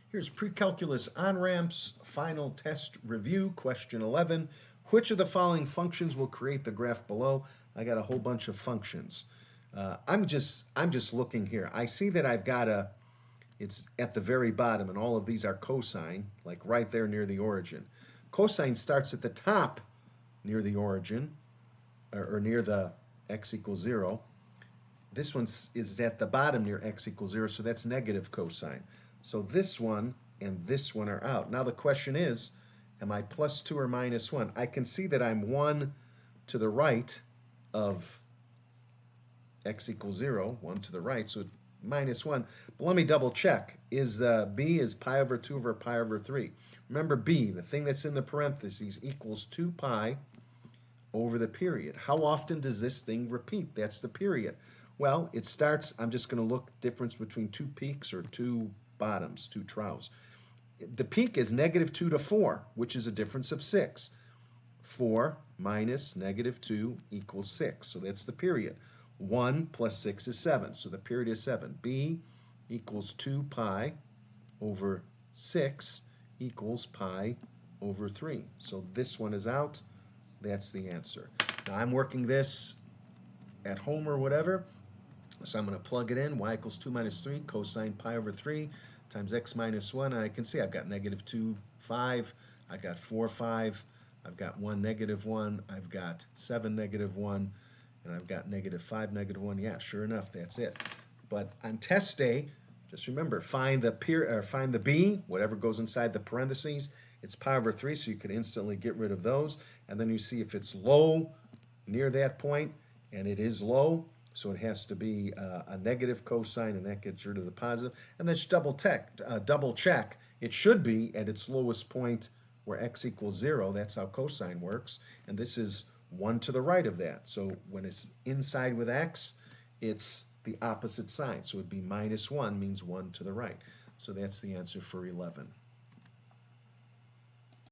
Here's Precalculus Onramps Final Test Review, question 11. Which of the following functions will create the graph below? I got a whole bunch of functions. I'm just looking here. I see that I've got it's at the very bottom, and all of these are cosine, like right there near the origin. Cosine starts at the top near the origin, or near the x equals 0. This one is at the bottom near x equals 0, so that's negative cosine. So this one and this one are out. Now the question is, am I plus 2 or minus 1? I can see that I'm 1 to the right of x equals 0, 1 to the right, so minus 1. But let me double check. Is b is pi over 2 over pi over 3. Remember b, the thing that's in the parentheses, equals 2 pi over the period. How often does this thing repeat? That's the period. Well, it starts, I'm just going to look difference between two peaks or two bottoms, two troughs. The peak is negative 2 to 4, which is a difference of 6. 4 minus negative 2 equals 6, so that's the period. 1 plus 6 is 7, so the period is 7. B equals 2 pi over 6 equals pi over 3. So this one is out. That's the answer. Now I'm working this at home or whatever, so I'm going to plug it in. Y equals 2 minus 3 cosine pi over 3 times x minus 1. And I can see I've got negative 2, 5. I've got 4, 5. I've got 1, negative 1. I've got 7, negative 1. And I've got negative 5, negative 1. Yeah, sure enough, that's it. But on test day, just remember, find the b, whatever goes inside the parentheses. It's pi over 3, so you can instantly get rid of those. And then you see if it's low near that point, and it is low, so it has to be a negative cosine, and that gets rid of the positive. And then just double check. It should be at its lowest point where x equals 0. That's how cosine works. And this is 1 to the right of that. So when it's inside with x, it's the opposite sign. So it would be minus 1 means 1 to the right. So that's the answer for 11.